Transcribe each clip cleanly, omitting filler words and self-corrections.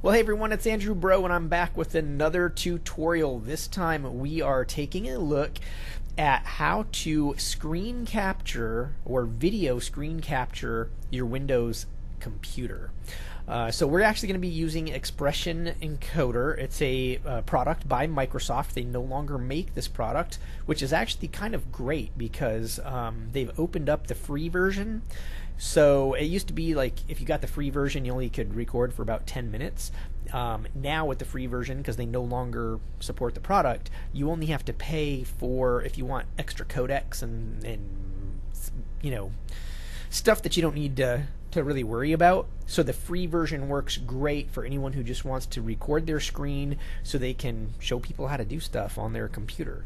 Well, hey everyone, it's Andrew Bro, and I'm back with another tutorial. This time we are taking a look at how to screen capture or video screen capture your Windows computer. So we're actually going to be using Expression Encoder. It's a product by Microsoft. They no longer make this product, which is actually kind of great because they've opened up the free version. So it used to be like if you got the free version, you only could record for about 10 minutes. Now with the free version, because they no longer support the product, you only have to pay for if you want extra codecs and you know, stuff that you don't need to really worry about. So the free version works great for anyone who just wants to record their screen so they can show people how to do stuff on their computer.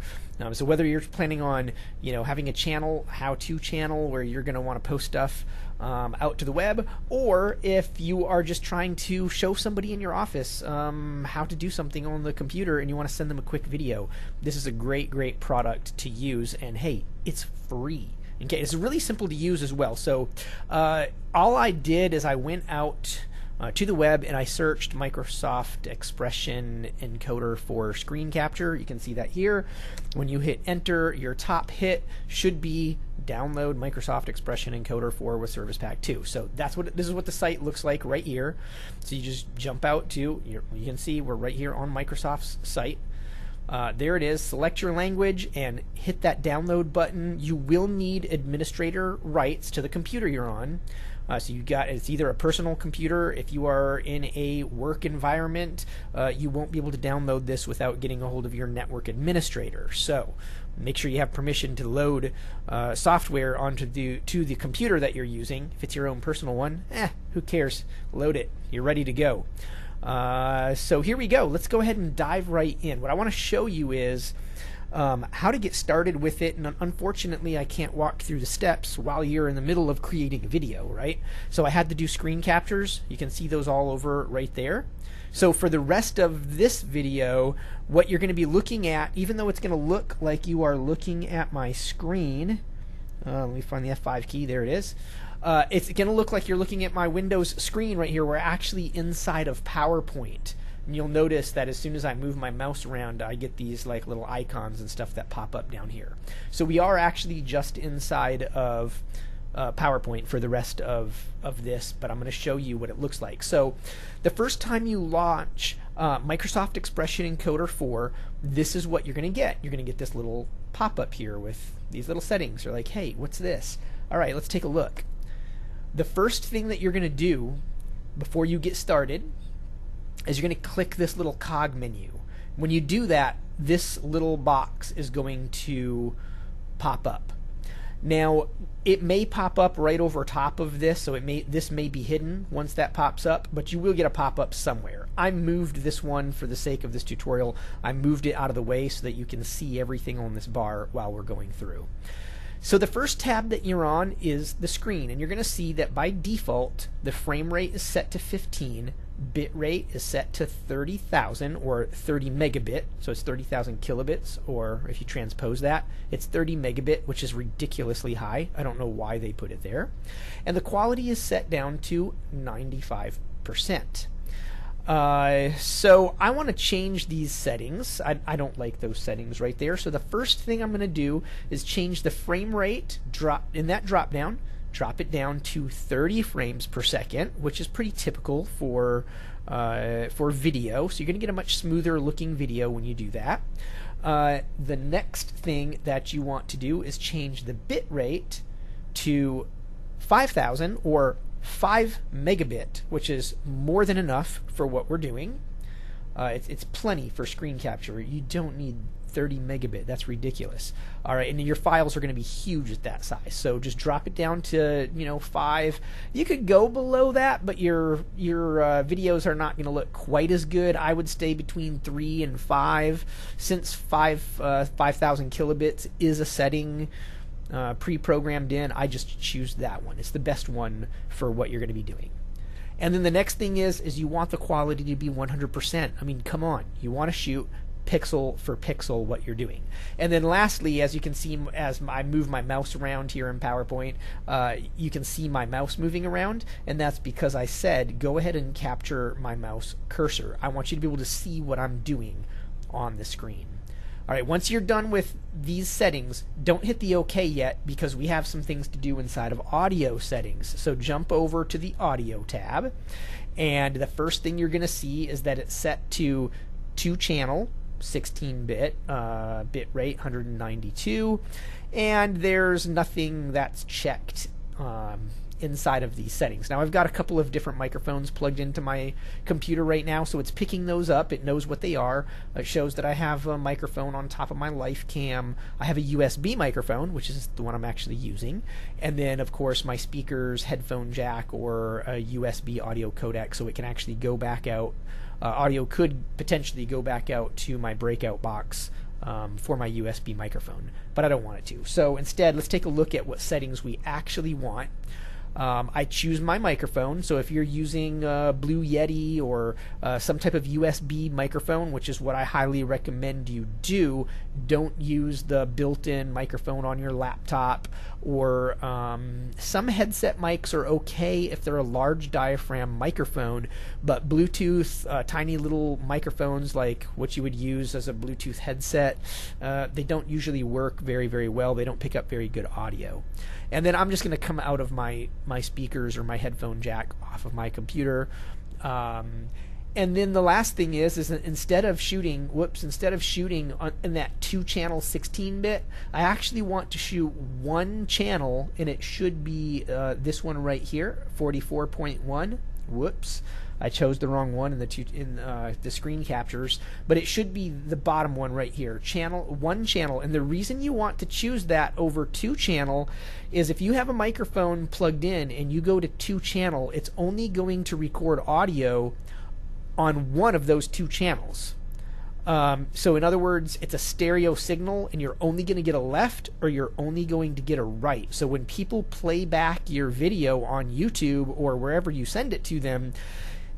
So whether you're planning on, you know, having a channel, how-to channel where you're going to want to post stuff out to the web, or if you are just trying to show somebody in your office how to do something on the computer and you want to send them a quick video, this is a great product to use. And hey, it's free. Okay, it's really simple to use as well. So all I did is I went out to the web and I searched Microsoft Expression Encoder for screen capture. You can see that here. When you hit enter, your top hit should be download Microsoft Expression Encoder 4 with Service Pack 2. So that's what this is what the site looks like right here. So you just jump out to you can see we're right here on Microsoft's site. There it is. Select your language and hit that download button. You will need administrator rights to the computer you're on. So you got it's either a personal computer. If you are in a work environment, you won't be able to download this without getting a hold of your network administrator. So make sure you have permission to load software onto the computer that you're using. If it's your own personal one, who cares? Load it. You're ready to go. So here we go. Let's go ahead and dive right in. What I want to show you is how to get started with it, and unfortunately I can't walk through the steps while you're in the middle of creating a video, right? So I had to do screen captures. You can see those all over right there. So for the rest of this video, what you're going to be looking at, even though it's going to look like you are looking at my screen, let me find the F5 key, there it is. It's going to look like you're looking at my Windows screen right here. We're actually inside of PowerPoint. And you'll notice that as soon as I move my mouse around, I get these like little icons and stuff that pop up down here. So we are actually just inside of PowerPoint for the rest of this, but I'm going to show you what it looks like. So the first time you launch Microsoft Expression Encoder 4, this is what you're going to get. You're going to get this little pop-up here with these little settings. They're like, hey, what's this? All right, let's take a look. The first thing that you're going to do before you get started is you're going to click this little cog menu. When you do that, this little box is going to pop up. Now, it may pop up right over top of this, so this may be hidden once that pops up, but you will get a pop-up somewhere. I moved this one for the sake of this tutorial. I moved it out of the way so that you can see everything on this bar while we're going through. So the first tab that you're on is the screen, and you're going to see that by default the frame rate is set to 15, bit rate is set to 30,000 or 30 megabit, so it's 30,000 kilobits, or if you transpose that, it's 30 megabit, which is ridiculously high. I don't know why they put it there. And the quality is set down to 95%. So I want to change these settings. I don't like those settings right there. So the first thing I'm going to do is change the frame rate in that drop down. Drop it down to 30 frames per second, which is pretty typical for video. So you're going to get a much smoother looking video when you do that. The next thing that you want to do is change the bit rate to 5,000 or 5 megabit, which is more than enough for what we're doing. It's plenty for screen capture. You don't need 30 megabit. That's ridiculous. All right, and your files are going to be huge at that size. So just drop it down to 5. You could go below that, but your videos are not going to look quite as good. I would stay between 3 and 5, since 5,000 kilobits is a setting pre-programmed in. I just choose that one. It's the best one for what you're going to be doing. And then the next thing is you want the quality to be 100%. I mean, come on. You want to shoot pixel for pixel what you're doing. And then lastly, as you can see, as I move my mouse around here in PowerPoint, you can see my mouse moving around, and that's because I said go ahead and capture my mouse cursor. I want you to be able to see what I'm doing on the screen. All right, once you're done with these settings, don't hit the OK yet, because we have some things to do inside of audio settings. So jump over to the audio tab, and the first thing you're going to see is that it's set to 2-channel 16-bit bit rate 192, and there's nothing that's checked inside of these settings. Now I've got a couple of different microphones plugged into my computer right now, so it's picking those up. It knows what they are. It shows that I have a microphone on top of my life cam. I have a USB microphone, which is the one I'm actually using, and then of course my speakers, headphone jack, or a USB audio codec, so it can actually go back out. Audio could potentially go back out to my breakout box for my USB microphone, but I don't want it to. So instead, let's take a look at what settings we actually want. I choose my microphone, so if you're using Blue Yeti or some type of USB microphone, which is what I highly recommend you do, don't use the built-in microphone on your laptop, or some headset mics are okay if they're a large diaphragm microphone, but Bluetooth, tiny little microphones like what you would use as a Bluetooth headset, they don't usually work very, very well. They don't pick up very good audio. And then I'm just going to come out of my speakers or my headphone jack off of my computer. And then the last thing is that instead of shooting in that 2-channel 16-bit, I actually want to shoot one channel, and it should be this one right here, 44.1. Whoops. I chose the wrong one in the screen captures, but it should be the bottom one right here, one channel. And the reason you want to choose that over 2-channel is if you have a microphone plugged in and you go to 2-channel, it's only going to record audio on one of those 2 channels. So in other words, it's a stereo signal, and you're only going to get a left or you're only going to get a right. So when people play back your video on YouTube or wherever you send it to them,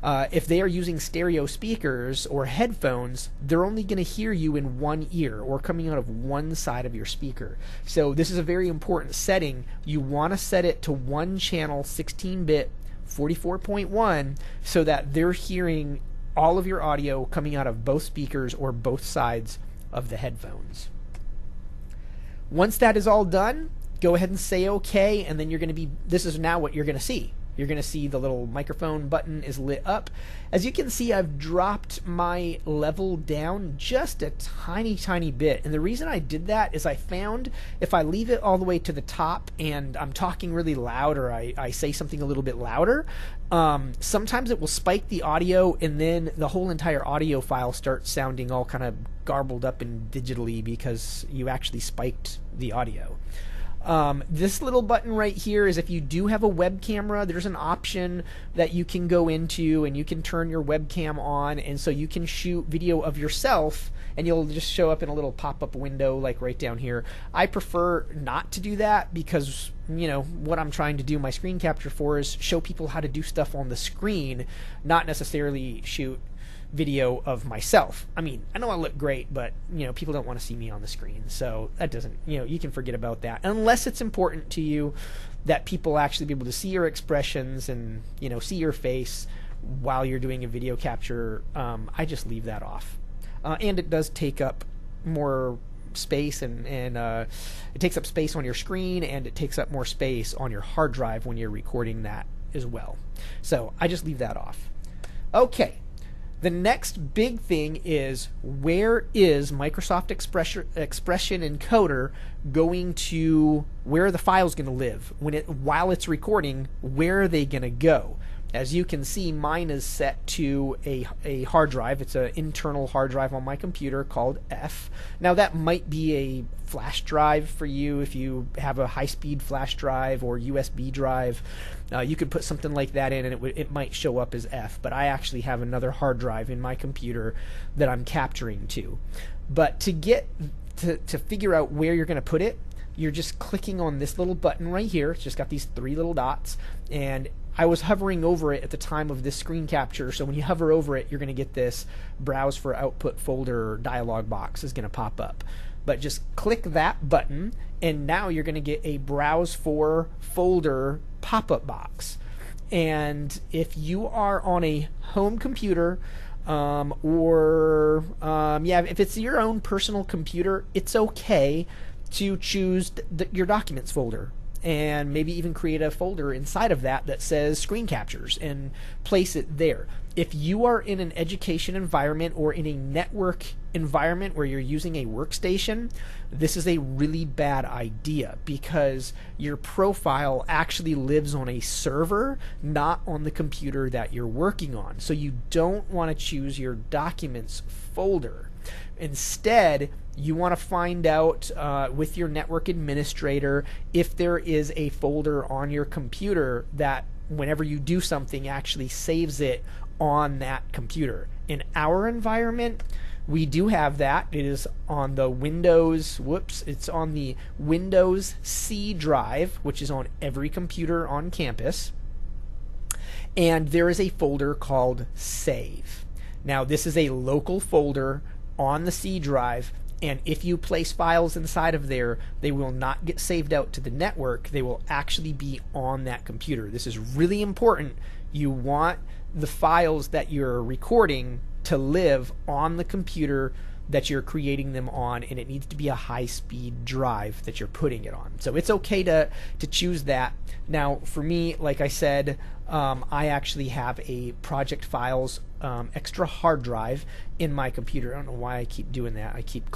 if they are using stereo speakers or headphones, they're only going to hear you in one ear or coming out of one side of your speaker. So this is a very important setting. You want to set it to 1-channel 16-bit 44.1 so that they're hearing all of your audio coming out of both speakers or both sides of the headphones. Once that is all done, go ahead and say OK, and then this is now what you're going to see. You're going to see the little microphone button is lit up. As you can see, I've dropped my level down just a tiny, tiny bit. And the reason I did that is I found if I leave it all the way to the top and I'm talking really loud, or I say something a little bit louder, sometimes it will spike the audio, and then the whole entire audio file starts sounding all kind of garbled up and digitally because you actually spiked the audio. This little button right here is if you do have a web camera, there's an option that you can go into and you can turn your webcam on, and so you can shoot video of yourself and you'll just show up in a little pop-up window like right down here. I prefer not to do that because, you know, what I'm trying to do my screen capture for is show people how to do stuff on the screen, not necessarily shoot video of myself. I mean, I know I look great, but, you know, people don't want to see me on the screen, so that doesn't, you know, you can forget about that unless it's important to you that people actually be able to see your expressions and, you know, see your face while you're doing a video capture. I just leave that off, and it does take up more space, and it takes up space on your screen, and it takes up more space on your hard drive when you're recording that as well. So I just leave that off. Okay. The next big thing is, where is Microsoft Expression Encoder going to, where are the files going to live? While it's recording, where are they going to go? As you can see, mine is set to a hard drive. It's an internal hard drive on my computer called F. Now that might be a flash drive for you if you have a high-speed flash drive or USB drive. You could put something like that in and it might show up as F, but I actually have another hard drive in my computer that I'm capturing to. But to figure out where you're going to put it, you're just clicking on this little button right here. It's just got these 3 little dots, and I was hovering over it at the time of this screen capture, so when you hover over it, you're going to get this Browse for Output Folder dialog box is going to pop up. But just click that button, and now you're going to get a Browse for Folder pop-up box. And if you are on a home computer, if it's your own personal computer, it's okay to choose your Documents folder, and maybe even create a folder inside of that that says Screen Captures and place it there. If you are in an education environment or in a network environment where you're using a workstation, this is a really bad idea, because your profile actually lives on a server, not on the computer that you're working on. So you don't want to choose your Documents folder. Instead, you want to find out with your network administrator if there is a folder on your computer that whenever you do something actually saves it on that computer. In our environment, we do have that. It is on the it's on the Windows C drive, which is on every computer on campus. And there is a folder called Save. Now, this is a local folder on the C drive, and if you place files inside of there, they will not get saved out to the network. They will actually be on that computer. This is really important. You want the files that you're recording to live on the computer that you're creating them on, and it needs to be a high-speed drive that you're putting it on. So it's okay to choose that. Now, for me, like I said, I actually have a Project Files extra hard drive in my computer. I don't know why I keep doing that. I keep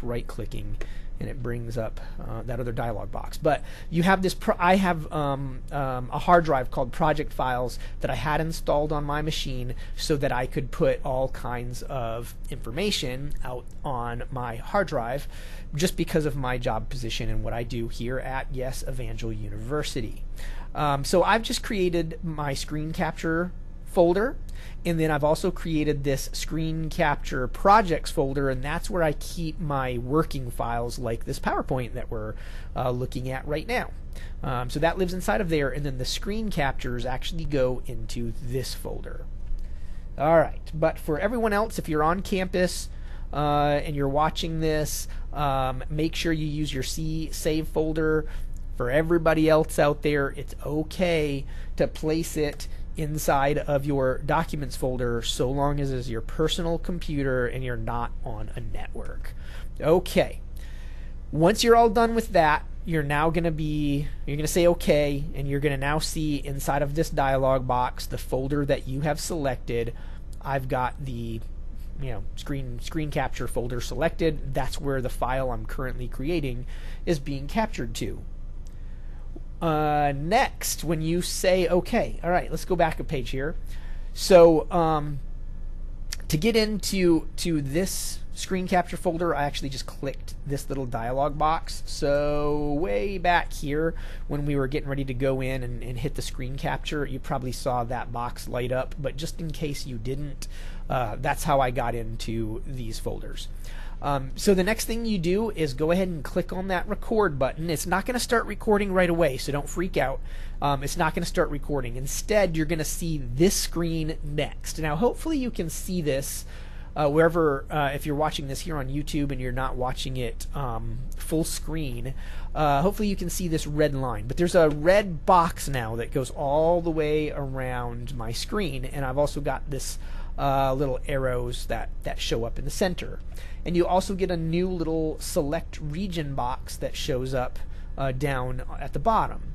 right-clicking, and it brings up that other dialog box. But you have this. I have a hard drive called Project Files that I had installed on my machine so that I could put all kinds of information out on my hard drive, just because of my job position and what I do here at Evangel University. So I've just created my screen capture folder, and then I've also created this screen capture projects folder, and that's where I keep my working files like this PowerPoint that we're looking at right now. So that lives inside of there, and then the screen captures actually go into this folder. Alright, but for everyone else, if you're on campus and you're watching this, make sure you use your C save folder. For everybody else out there, it's okay to place it inside of your Documents folder so long as it's your personal computer and you're not on a network. Okay. Once you're all done with that, you're going to say okay, and you're going to now see inside of this dialog box the folder that you have selected. I've got the screen capture folder selected. That's where the file I'm currently creating is being captured to. Next, when you say okay, all right, let's go back a page here. So to get into this screen capture folder, I actually just clicked this little dialog box. So way back here, when we were getting ready to go in and hit the screen capture, you probably saw that box light up, but just in case you didn't, that's how I got into these folders. So the next thing you do is go ahead and click on that record button. It's not going to start recording right away, so don't freak out. It's not going to start recording. Instead, you're going to see this screen next. Now, hopefully you can see this wherever, if you're watching this here on YouTube and you're not watching it full screen, hopefully you can see this red line. But there's a red box now that goes all the way around my screen, and I've also got this little arrows that show up in the center. And you also get a new little select region box that shows up down at the bottom.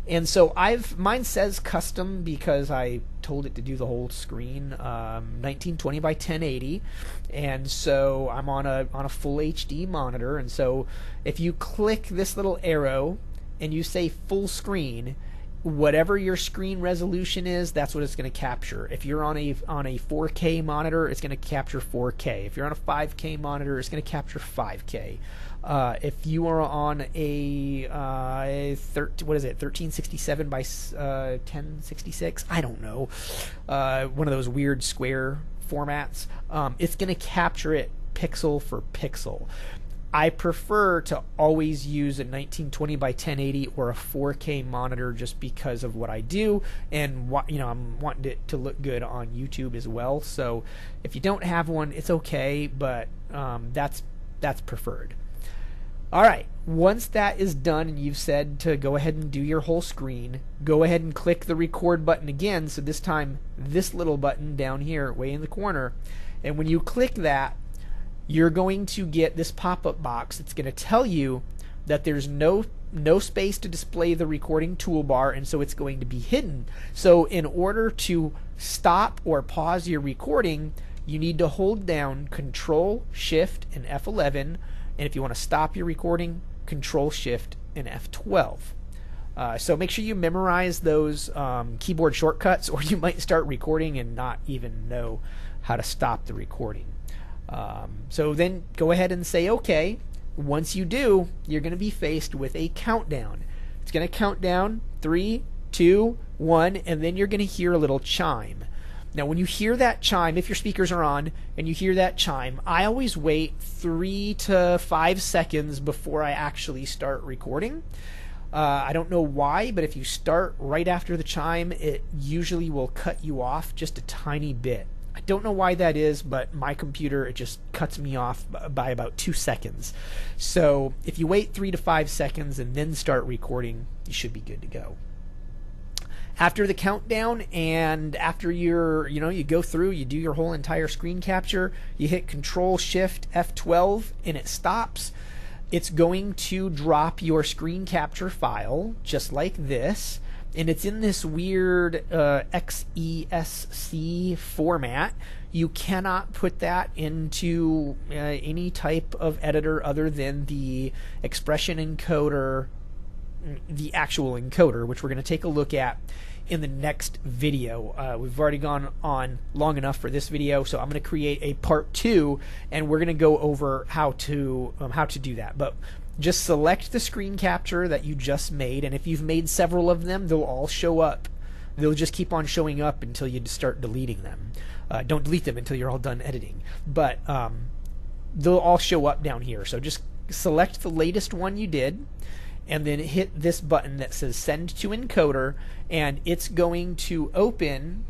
And so mine says custom because I told it to do the whole screen, 1920 by 1080, and so I'm on a full HD monitor. And so if you click this little arrow and you say full screen, whatever your screen resolution is, that's what it's going to capture. If you're on a 4K monitor, it's going to capture 4K. If you're on a 5K monitor, it's going to capture 5K. If you are on a 1367 by 1066, I don't know, one of those weird square formats, it's going to capture it pixel for pixel. I prefer to always use a 1920 by 1080 or a 4K monitor just because of what I do, and I'm wanting it to look good on YouTube as well. So if you don't have one, it's okay, but that's preferred. All right, once that is done and you've said to go ahead and do your whole screen, go ahead and click the record button again. So this time, this little button down here, way in the corner, and when you click that, you're going to get this pop-up box. It's going to tell you that there's no space to display the recording toolbar, and so it's going to be hidden. So in order to stop or pause your recording, you need to hold down Control, Shift, and F11, and if you want to stop your recording, Control, Shift, and F12. So make sure you memorize those keyboard shortcuts, or you might start recording and not even know how to stop the recording. So then go ahead and say OK. Once you do, you're going to be faced with a countdown. It's going to count down 3, 2, 1, and then you're going to hear a little chime. Now when you hear that chime, if your speakers are on and you hear that chime, I always wait 3 to 5 seconds before I actually start recording. I don't know why, but if you start right after the chime, it usually will cut you off just a tiny bit. I don't know why that is, but my computer, it just cuts me off by about 2 seconds. So if you wait 3 to 5 seconds and then start recording, you should be good to go. After the countdown and after you go through, you do your whole entire screen capture, you hit Control Shift F12 and it stops. It's going to drop your screen capture file just like this. And it's in this weird XESC format. You cannot put that into any type of editor other than the Expression Encoder, the actual encoder, which we're going to take a look at in the next video. We've already gone on long enough for this video, so I'm going to create a part 2, and we're going to go over how to do that. But just select the screen capture that you just made, and if you've made several of them, they'll all show up. They'll just keep on showing up until you start deleting them. Don't delete them until you're all done editing, but they'll all show up down here. So just select the latest one you did, and then hit this button that says Send to Encoder, and it's going to open.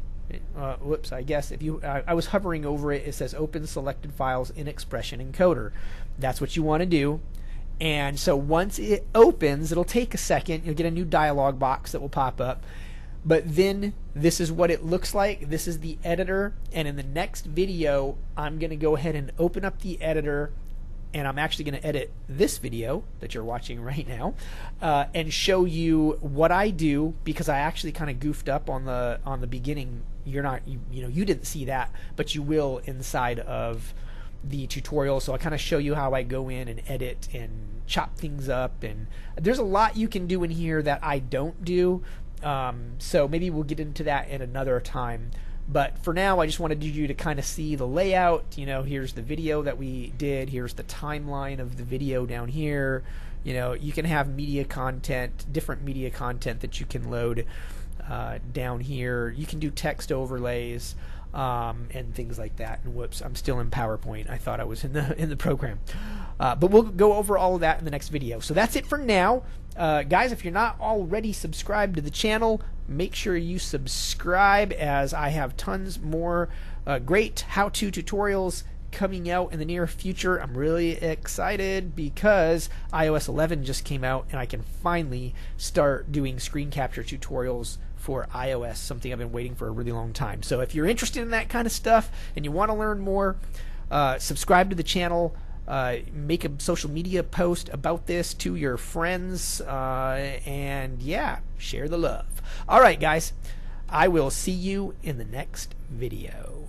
Whoops, I guess if you I was hovering over it, it says Open Selected Files in Expression Encoder. That's what you want to do. And so once it opens, it'll take a second. You'll get a new dialog box that will pop up. But then this is what it looks like. This is the editor. And in the next video, I'm going to go ahead and open up the editor. And I'm actually going to edit this video that you're watching right now and show you what I do, because I actually kind of goofed up on the beginning. You didn't see that, but you will inside of the tutorial. So I kind of show you how I go in and edit and chop things up, and there's a lot you can do in here that I don't do, so maybe we'll get into that in another time. But for now, I just wanted you to kind of see the layout. Here's the video that we did, here's the timeline of the video down here. You can have media content, different media content that you can load down here. You can do text overlays and things like that. And whoops, I'm still in PowerPoint. I thought I was in the program. But we'll go over all of that in the next video. So that's it for now. Guys, if you're not already subscribed to the channel, make sure you subscribe, as I have tons more great how-to tutorials coming out in the near future. I'm really excited because iOS 11 just came out, and I can finally start doing screen capture tutorials for iOS, something I've been waiting for a really long time. So if you're interested in that kind of stuff and you want to learn more, subscribe to the channel, make a social media post about this to your friends, and yeah, share the love. All right, guys, I will see you in the next video.